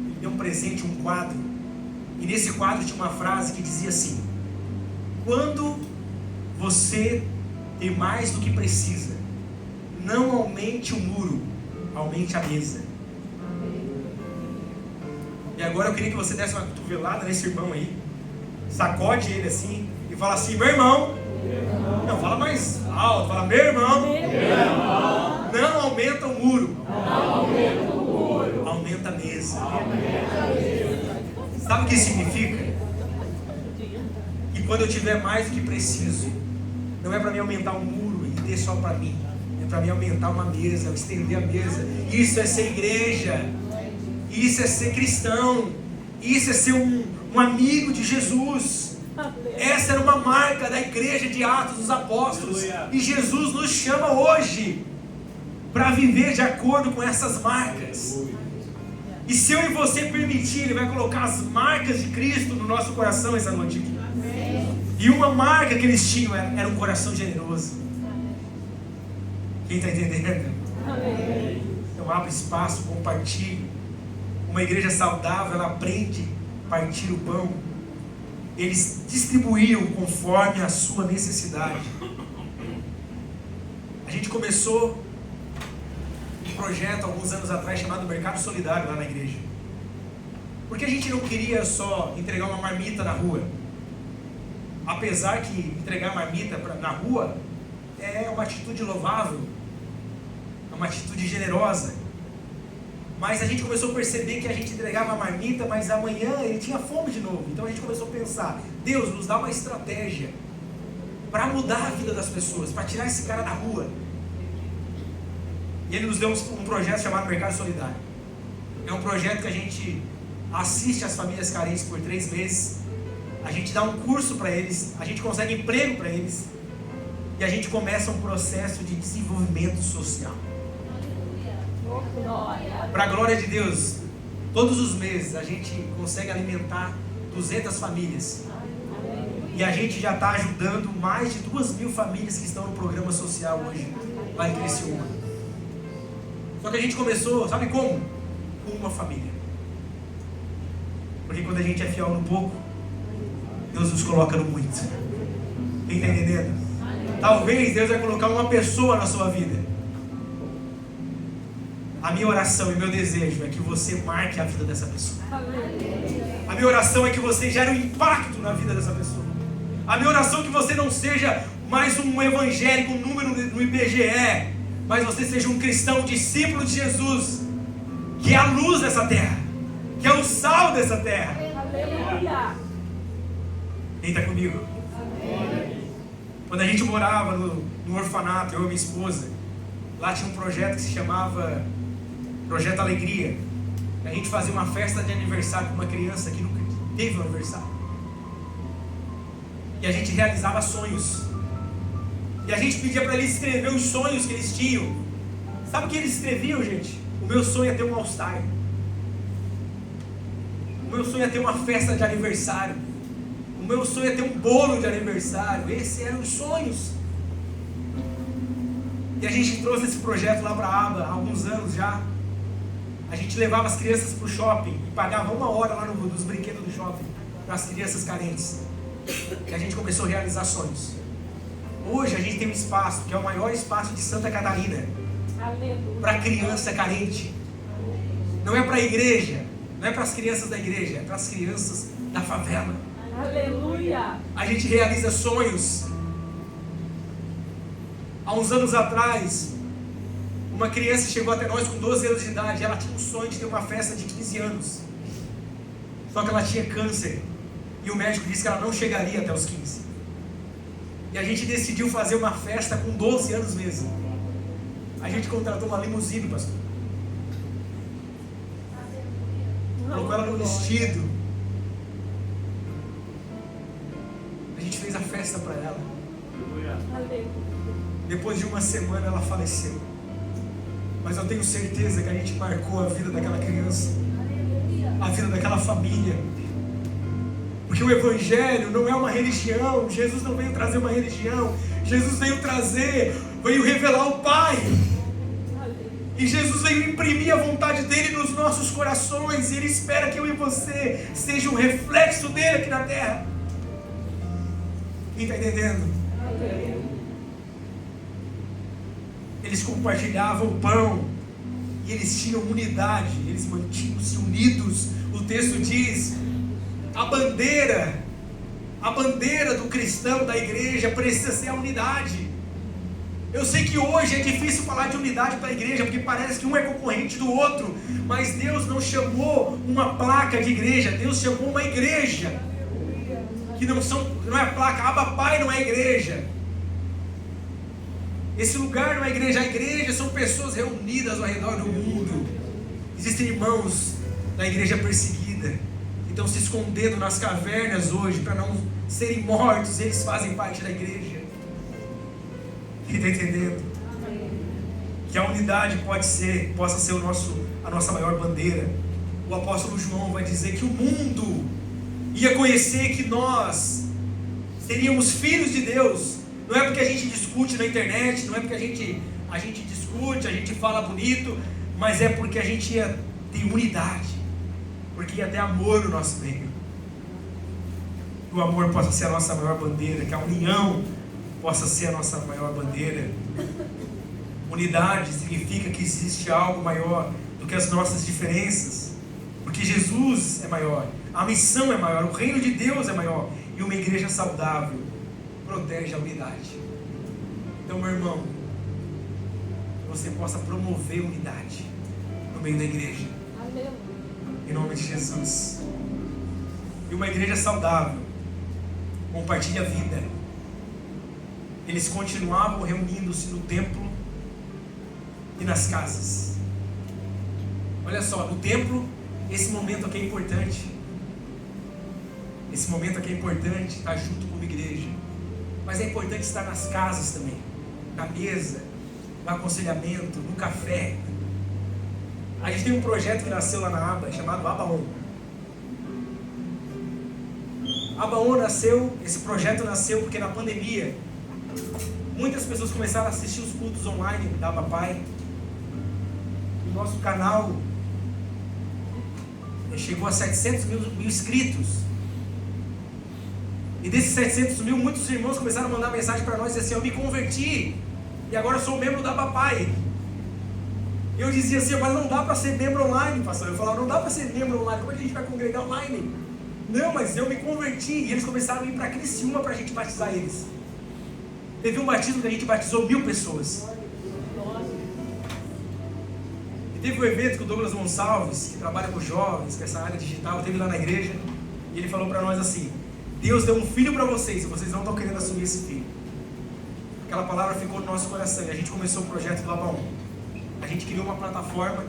Ele deu um presente, um quadro. E nesse quadro tinha uma frase que dizia assim: quando você tem mais do que precisa, não aumente o muro, aumente a mesa. E agora eu queria que você desse uma cotovelada nesse irmão aí, sacode ele assim e fala assim: meu irmão, não, fala mais alto, fala: meu irmão, não aumenta o muro, aumenta a mesa. Sabe o que significa? Que quando eu tiver mais do que preciso, não é para mim aumentar um muro e ter só para mim, é para mim aumentar uma mesa, estender a mesa. Isso é ser igreja. Isso é ser cristão. Isso é ser um amigo de Jesus. Essa era uma marca da igreja de Atos dos Apóstolos. E Jesus nos chama hoje para viver de acordo com essas marcas. E se eu e você permitir, Ele vai colocar as marcas de Cristo no nosso coração essa noite aqui. E uma marca que eles tinham era um coração generoso. Quem está entendendo? Então abre espaço, compartilhe. Uma igreja saudável, ela aprende a partir o pão. Eles distribuíam conforme a sua necessidade. A gente começou um projeto alguns anos atrás chamado Mercado Solidário lá na igreja. Porque a gente não queria só entregar uma marmita na rua. Apesar que entregar marmita na rua é uma atitude louvável, é uma atitude generosa. Mas a gente começou a perceber que a gente entregava a marmita, mas amanhã ele tinha fome de novo. Então a gente começou a pensar: Deus, nos dá uma estratégia para mudar a vida das pessoas, para tirar esse cara da rua. E Ele nos deu um projeto chamado Mercado Solidário. É um projeto que a gente assiste as famílias carentes por 3 meses. A gente dá um curso para eles, a gente consegue emprego para eles. E a gente começa um processo de desenvolvimento social. Para a glória de Deus, todos os meses a gente consegue alimentar 200 famílias. E a gente já está ajudando mais de 2.000 famílias que estão no programa social hoje, lá em Criciúma. Só que a gente começou, sabe como? Com uma família. Porque quando a gente é fiel no pouco, Deus nos coloca no muito. Quem está entendendo? Talvez Deus vai colocar uma pessoa na sua vida. A minha oração e meu desejo é que você marque a vida dessa pessoa. A minha oração é que você gere um impacto na vida dessa pessoa. A minha oração é que você não seja mais um evangélico, um número no IBGE, mas você seja um cristão, um discípulo de Jesus, que é a luz dessa terra, que é o sal dessa terra. Aleluia. Quem está comigo? Quando a gente morava no orfanato, eu e minha esposa, lá tinha um projeto que se chamava Projeto Alegria. A gente fazia uma festa de aniversário com uma criança que nunca teve um aniversário. E a gente realizava sonhos. E a gente pedia para eles escrever os sonhos que eles tinham. Sabe o que eles escreviam, gente? O meu sonho é ter um All-Star. O meu sonho é ter uma festa de aniversário. O meu sonho é ter um bolo de aniversário. Esses eram os sonhos. E a gente trouxe esse projeto lá para a aba há alguns anos já. A gente levava as crianças para o shopping e pagava 1 hora lá nos brinquedos do shopping para as crianças carentes. E a gente começou a realizar sonhos. Hoje a gente tem um espaço que é o maior espaço de Santa Catarina para criança carente. Não é para a igreja, não é para as crianças da igreja, é para as crianças da favela. Aleluia. A gente realiza sonhos. Há uns anos atrás, uma criança chegou até nós com 12 anos de idade. Ela tinha um sonho de ter uma festa de 15 anos. Só que ela tinha câncer. E o médico disse que ela não chegaria até os 15. E a gente decidiu fazer uma festa com 12 anos mesmo. A gente contratou uma limusine, pastor. Colocou ela no vestido. A gente fez a festa para ela. Depois de uma semana ela faleceu. Mas eu tenho certeza que a gente marcou a vida daquela criança, a vida daquela família. Porque o Evangelho não é uma religião. Jesus não veio trazer uma religião. Jesus veio revelar o Pai. E Jesus veio imprimir a vontade dele nos nossos corações. E Ele espera que eu e você seja um reflexo dele aqui na terra. Quem está entendendo? Eles compartilhavam o pão. E eles tinham unidade. Eles mantinham-se unidos. O texto diz: a bandeira do cristão, da igreja, precisa ser a unidade. Eu sei que hoje é difícil falar de unidade para a igreja, porque parece que um é concorrente do outro, mas Deus não chamou uma placa de igreja, Deus chamou uma igreja, que não é placa, Abba Pai não é igreja. Esse lugar não é igreja, a igreja são pessoas reunidas ao redor do mundo. Existem irmãos da igreja perseguida, que estão se escondendo nas cavernas hoje, para não serem mortos, eles fazem parte da igreja. Quem está entendendo? Que a unidade possa ser a nossa maior bandeira. O apóstolo João vai dizer que o mundo ia conhecer que nós seríamos filhos de Deus. Não é porque a gente discute na internet, não é porque a gente discute, a gente fala bonito, mas é porque a gente ia ter unidade, porque ia ter amor no nosso meio. Que o amor possa ser a nossa maior bandeira, que a união possa ser a nossa maior bandeira. Unidade significa que existe algo maior do que as nossas diferenças, porque Jesus é maior, a missão é maior, o reino de Deus é maior, e uma igreja saudável protege a unidade. Então, meu irmão, que você possa promover unidade no meio da igreja, em nome de Jesus. E uma igreja saudável compartilha a vida. Eles continuavam reunindo-se no templo e nas casas. Olha só, no templo, esse momento aqui é importante. Esse momento aqui é importante, estar junto como igreja. Mas é importante estar nas casas também, na mesa, no aconselhamento, no café. A gente tem um projeto que nasceu lá na Aba, chamado Abaon. Abaon nasceu, esse projeto nasceu porque na pandemia muitas pessoas começaram a assistir os cultos online da Abba Pai. O nosso canal chegou a 700 mil inscritos. E desses 700 mil, muitos irmãos começaram a mandar mensagem para nós e dizer assim: eu me converti e agora eu sou membro da Abba Pai. E eu dizia assim: mas não dá para ser membro online, pastor. Eu falava: não dá para ser membro online, como é que a gente vai congregar online? Não, mas eu me converti. E eles começaram a ir para Criciúma para a gente batizar eles. Teve um batismo que a gente batizou 1000 pessoas. E teve um evento que o Douglas Gonçalves, que trabalha com jovens, com essa área digital, teve lá na igreja, e ele falou para nós assim: Deus deu um filho para vocês, e vocês não estão querendo assumir esse filho. Aquela palavra ficou no nosso coração, e a gente começou o projeto do Abaon. A gente criou uma plataforma,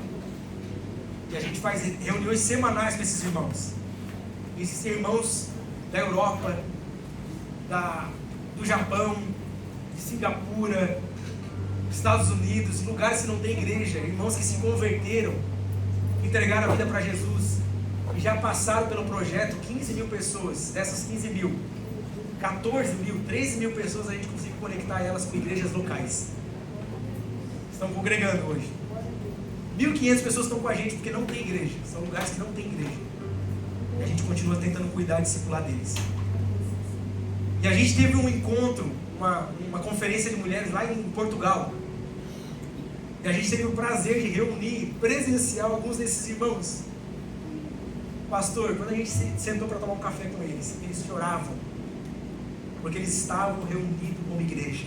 e a gente faz reuniões semanais com esses irmãos. E esses irmãos da Europa, do Japão, de Singapura, Estados Unidos, lugares que não tem igreja, irmãos que se converteram, entregaram a vida para Jesus, e já passaram pelo projeto 15 mil pessoas. Dessas 15 mil, 14 mil, 13 mil pessoas a gente conseguiu conectar elas com igrejas locais. Estão congregando hoje. 1.500 pessoas estão com a gente porque não tem igreja, são lugares que não tem igreja, e a gente continua tentando cuidar e discipular deles. E a gente teve um encontro, uma conferência de mulheres lá em Portugal. E a gente teve o prazer de reunir presencial alguns desses irmãos. Pastor, quando a gente sentou para tomar um café com eles, eles choravam, porque eles estavam reunidos como igreja.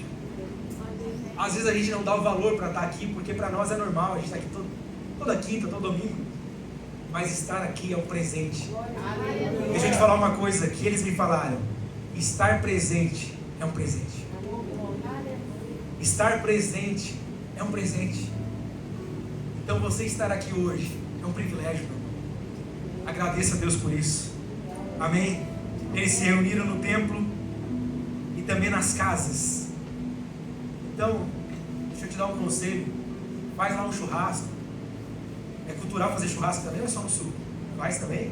Às vezes a gente não dá o valor para estar aqui, porque para nós é normal, a gente está aqui toda quinta, todo domingo. Mas estar aqui é um presente. Deixa eu te falar uma coisa que eles me falaram: estar presente é um presente. Estar presente é um presente. Então você estar aqui hoje é um privilégio, meu irmão. Agradeça a Deus por isso. Amém? Eles se reuniram no templo e também nas casas. Então, deixa eu te dar um conselho. Faz lá um churrasco. É cultural fazer churrasco também ou é só no sul? Faz também?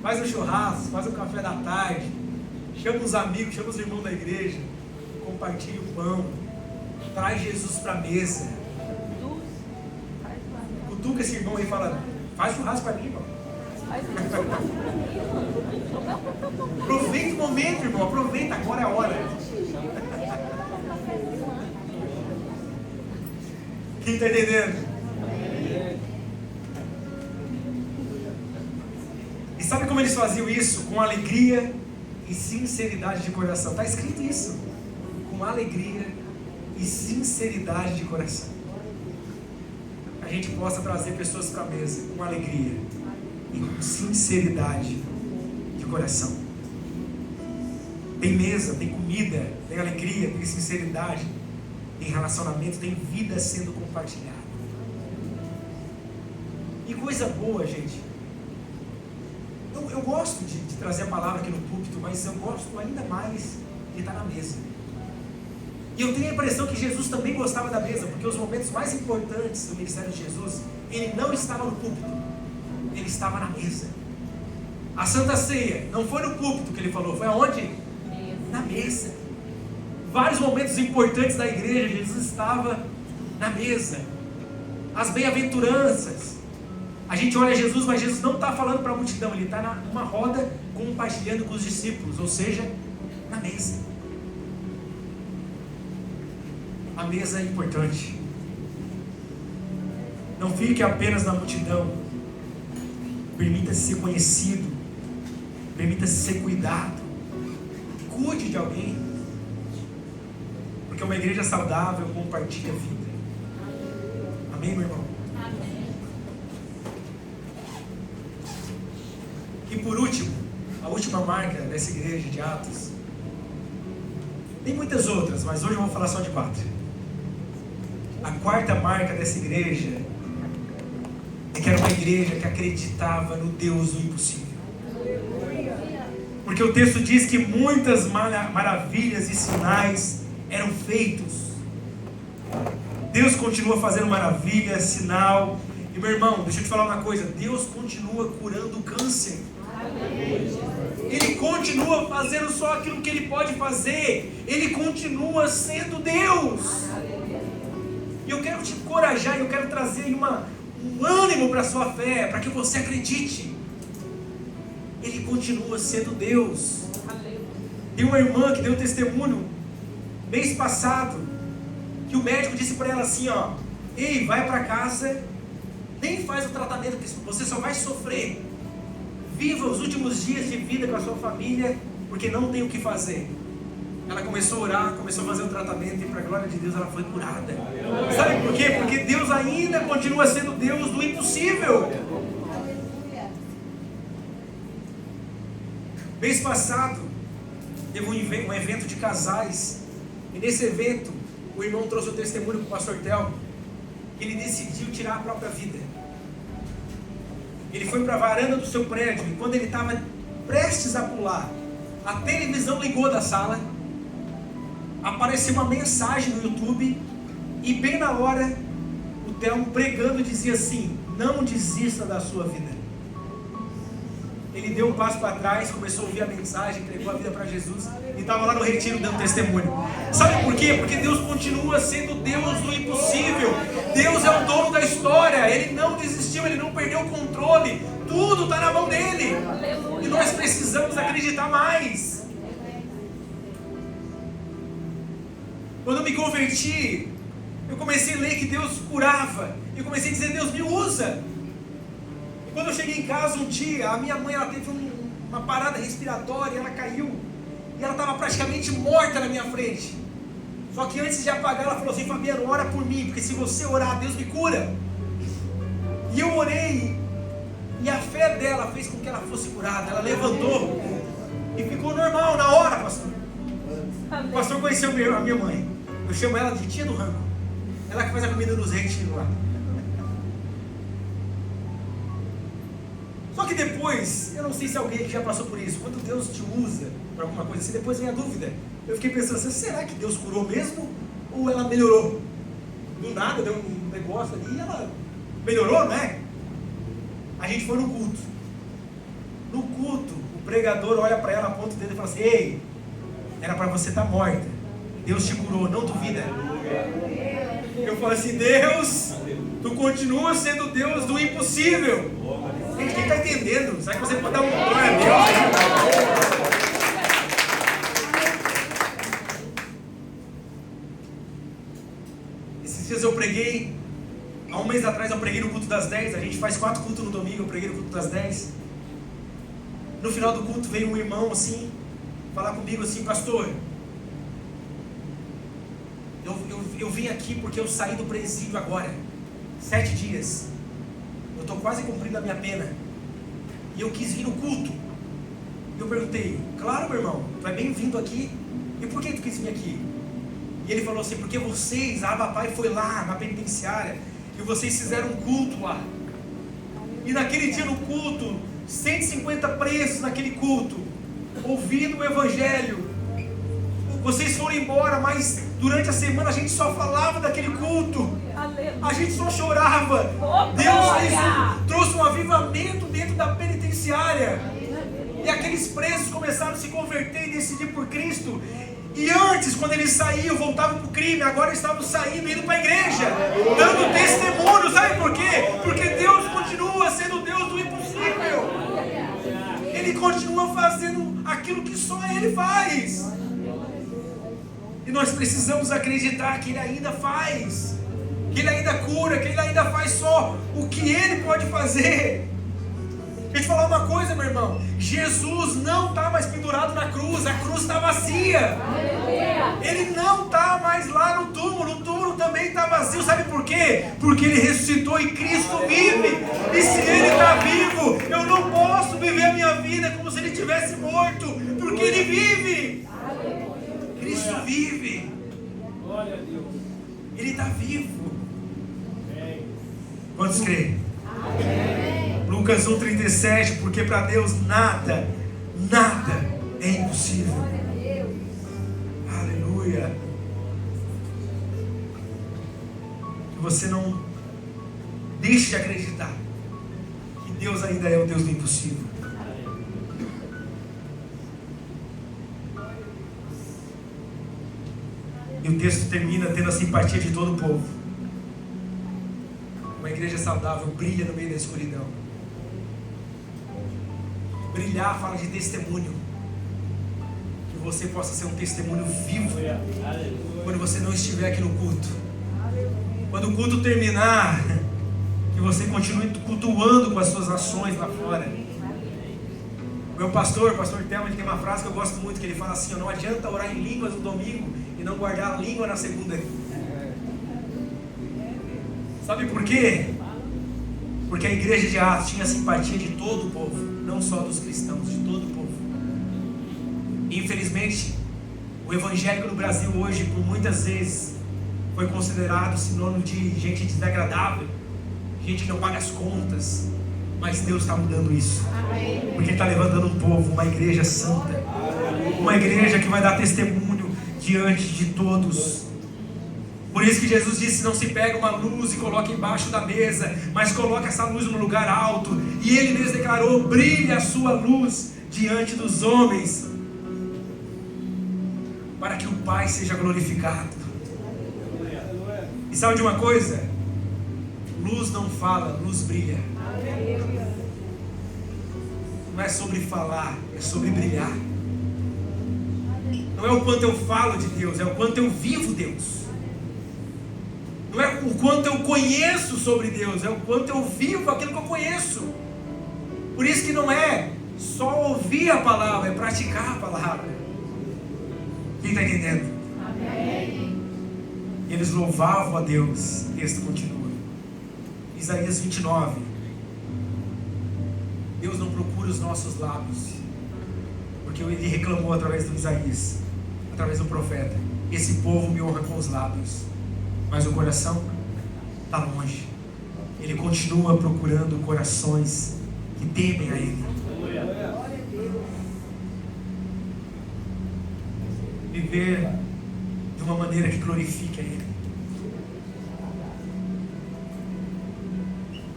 Faz um churrasco, faz um café da tarde. Chama os amigos, chama os irmãos da igreja. Compartilha o pão. Traz Jesus para a mesa. Cutuca esse irmão aí e fala: faz churrasco para mim, irmão. Aproveita o momento, irmão. Aproveita, agora é a hora. Quem está entendendo? E sabe como eles faziam isso? Com alegria e sinceridade de coração. Está escrito isso. Com alegria e sinceridade de coração. A gente possa trazer pessoas para a mesa com alegria e com sinceridade de coração. Tem mesa, tem comida, tem alegria, tem sinceridade, tem relacionamento, tem vida sendo compartilhada. E coisa boa, gente. Eu gosto de trazer a palavra aqui no púlpito, mas eu gosto ainda mais de estar na mesa. E eu tenho a impressão que Jesus também gostava da mesa, porque os momentos mais importantes do ministério de Jesus, ele não estava no púlpito, ele estava na mesa. A Santa Ceia não foi no púlpito que ele falou, foi aonde? Na mesa. Vários momentos importantes da igreja, Jesus estava na mesa. As bem-aventuranças. A gente olha Jesus, mas Jesus não está falando para a multidão, ele está numa roda compartilhando com os discípulos, ou seja, na mesa. A mesa é importante. Não fique apenas na multidão. Permita-se ser conhecido. Permita-se ser cuidado. Cuide de alguém. Porque uma igreja saudável compartilha a vida. Amém, meu irmão? Amém. E por último, a última marca dessa igreja de Atos. Tem muitas outras, mas hoje eu vou falar só de 4. A quarta marca dessa igreja é que era uma igreja que acreditava no Deus do impossível. Porque o texto diz que muitas maravilhas e sinais eram feitos. Deus continua fazendo maravilha, sinal. E meu irmão, deixa eu te falar uma coisa. Deus continua curando o câncer. Ele continua fazendo só aquilo que Ele pode fazer. Ele continua sendo Deus. E eu quero te encorajar, eu quero trazer um ânimo para a sua fé, para que você acredite. Ele continua sendo Deus. Tem uma irmã que deu testemunho mês passado, que o médico disse para ela assim, ó: ei, vai para casa, nem faz o tratamento, que você só vai sofrer. Viva os últimos dias de vida com a sua família, porque não tem o que fazer. Ela começou a orar, começou a fazer o tratamento, e para a glória de Deus ela foi curada. Sabe por quê? Porque Deus ainda continua sendo Deus do impossível. Mês passado teve um evento de casais, e nesse evento o irmão trouxe o testemunho para o pastor Telmo, que ele decidiu tirar a própria vida. Ele foi para a varanda do seu prédio, e quando ele estava prestes a pular, a televisão ligou da sala, apareceu uma mensagem no YouTube, e bem na hora o Telmo pregando dizia assim: não desista da sua vida. Ele deu um passo para trás, começou a ouvir a mensagem, entregou a vida para Jesus e estava lá no retiro dando testemunho. Sabe por quê? Porque Deus continua sendo Deus do impossível. Deus é o dono da história. Ele não desistiu, Ele não perdeu o controle. Tudo está na mão dEle. E nós precisamos acreditar mais. Quando eu me converti, eu comecei a ler que Deus curava. Eu comecei a dizer: Deus me usa. E quando eu cheguei em casa um dia, a minha mãe ela teve uma parada respiratória, ela caiu e ela estava praticamente morta na minha frente. Só que antes de apagar, ela falou assim: Fabiano, ora por mim, porque se você orar, Deus me cura. E eu orei, e a fé dela fez com que ela fosse curada. Ela levantou e ficou normal na hora, pastor. O pastor conheceu a minha mãe. Eu chamo ela de tia do rango. Ela que faz a comida nos retiros lá. Só que depois, eu não sei se alguém aqui já passou por isso, quando Deus te usa para alguma coisa assim, depois vem a dúvida. Eu fiquei pensando assim, será que Deus curou mesmo? Ou ela melhorou? Do nada, deu um negócio ali e ela melhorou, não é? A gente foi no culto. No culto, o pregador olha para ela, aponta o dedo e fala assim, ei, era para você estar morta. Deus te curou, não duvida. Eu falo assim, Deus, tu continua sendo Deus do impossível. Gente, quem está entendendo? Será que você pode dar um glória a Deus? Esses dias eu preguei, há um mês atrás eu preguei no culto das 10, a gente faz 4 cultos no domingo, eu preguei no culto das 10. No final do culto veio um irmão assim, falar comigo assim, pastor, eu vim aqui porque eu saí do presídio agora, 7 dias, eu estou quase cumprindo a minha pena, e eu quis vir no culto. Eu perguntei, claro meu irmão, tu é bem-vindo aqui, e por que tu quis vir aqui? E ele falou assim, porque vocês, a Abba Pai foi lá na penitenciária, e vocês fizeram um culto lá, e naquele dia no culto, 150 presos naquele culto, ouvindo o evangelho, vocês foram embora, mas durante a semana a gente só falava daquele culto, a gente só chorava. Deus trouxe um avivamento dentro da penitenciária, e aqueles presos começaram a se converter e decidir por Cristo. E antes, quando eles saíam, voltavam para o crime, agora estavam saindo, indo para a igreja, dando testemunho. Sabe por quê? Porque Deus continua sendo Deus do impossível. Ele continua fazendo aquilo que só Ele faz. E nós precisamos acreditar que Ele ainda faz, que Ele ainda cura, que Ele ainda faz só o que Ele pode fazer. Deixa eu te falar uma coisa, meu irmão. Jesus não está mais pendurado na cruz, a cruz está vazia. Ele não está mais lá no túmulo, o túmulo também está vazio. Sabe por quê? Porque Ele ressuscitou e Cristo vive. E se Ele está vivo, eu não posso viver a minha vida como se Ele tivesse morto, porque Ele vive. Cristo vive. Ele está vivo. Quantos creem? Lucas 1,37, porque para Deus nada é impossível. Aleluia. Que você não deixe de acreditar que Deus ainda é o Deus do impossível. E o texto termina tendo a simpatia de todo o povo. Uma igreja saudável brilha no meio da escuridão. Brilhar fala de testemunho. Que você possa ser um testemunho vivo quando você não estiver aqui no culto. Quando o culto terminar, que você continue cultuando com as suas ações lá fora. Meu pastor Thelma, ele tem uma frase que eu gosto muito, que ele fala assim, não adianta orar em línguas no domingo e não guardar a língua na segunda. Sabe por quê? Porque a igreja de Atos tinha simpatia de todo o povo, não só dos cristãos, de todo o povo. E, infelizmente, o evangélico no Brasil hoje, por muitas vezes, foi considerado sinônimo de gente desagradável, gente que não paga as contas. Mas Deus está mudando isso. Porque Ele está levantando um povo, uma igreja santa, uma igreja que vai dar testemunho diante de todos. Por isso que Jesus disse, não se pega uma luz e coloca embaixo da mesa, mas coloca essa luz no lugar alto. E Ele mesmo declarou, brilhe a sua luz diante dos homens, para que o Pai seja glorificado. E sabe de uma coisa? Luz não fala, luz brilha. Não é sobre falar, é sobre brilhar. Não é o quanto eu falo de Deus, é o quanto eu vivo Deus. Não é o quanto eu conheço sobre Deus, é o quanto eu vivo aquilo que eu conheço. Por isso que não é só ouvir a palavra, é praticar a palavra. Quem está entendendo? Amém. E eles louvavam a Deus. O texto continua. Isaías 29. Deus não procura os nossos lábios, porque Ele reclamou através do Isaías, através do profeta. Esse povo me honra com os lábios, mas o coração está longe. Ele continua procurando corações que temem a Ele. Viver de uma maneira que glorifique a Ele.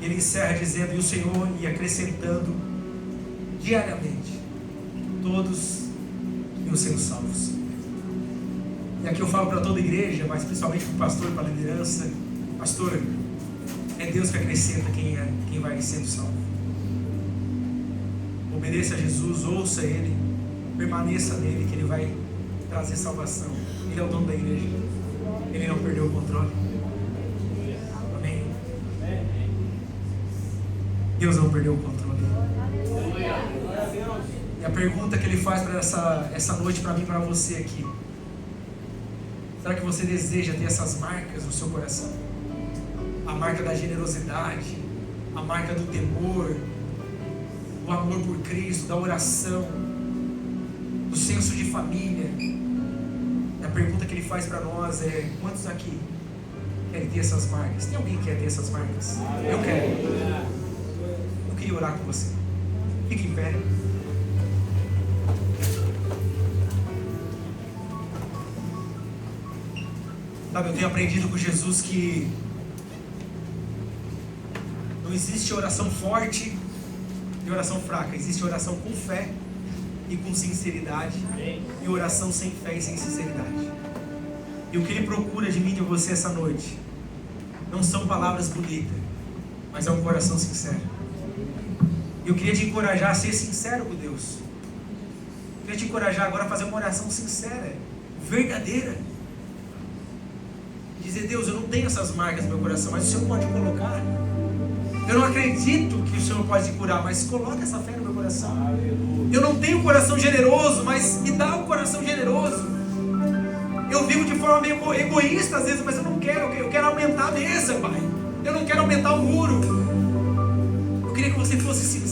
Ele encerra dizendo: e o Senhor ia acrescentando diariamente todos iam sendo salvos. E aqui eu falo para toda a igreja, mas principalmente para o pastor e para a liderança: pastor, é Deus que acrescenta quem vai sendo salvo. Obedeça a Jesus, ouça Ele, permaneça nele, que Ele vai trazer salvação. Ele é o dono da igreja, Ele não perdeu o controle. Amém. Deus não perdeu o controle. E a pergunta que Ele faz para essa noite, para mim e para você aqui: será que você deseja ter essas marcas no seu coração? A marca da generosidade, a marca do temor, do amor por Cristo, da oração, do senso de família. E a pergunta que Ele faz para nós é: quantos aqui querem ter essas marcas? Tem alguém que quer ter essas marcas? Eu quero. Eu queria orar com você. Fique em pé. Sabe, eu tenho aprendido com Jesus que não existe oração forte e oração fraca. Existe oração com fé e com sinceridade, e oração sem fé e sem sinceridade. E o que Ele procura de mim e de você essa noite não são palavras bonitas, mas é um coração sincero. Eu queria te encorajar a ser sincero com Deus. Eu queria te encorajar agora a fazer uma oração sincera, verdadeira. Dizer: Deus, eu não tenho essas marcas no meu coração, mas o Senhor pode colocar. Eu não acredito que o Senhor pode curar, mas coloca essa fé no meu coração. Eu não tenho um coração generoso, mas me dá um coração generoso. Eu vivo de forma meio egoísta às vezes, mas eu não quero. Eu quero aumentar a mesa, Pai. Eu não quero aumentar o muro. Eu queria que você fosse sincero.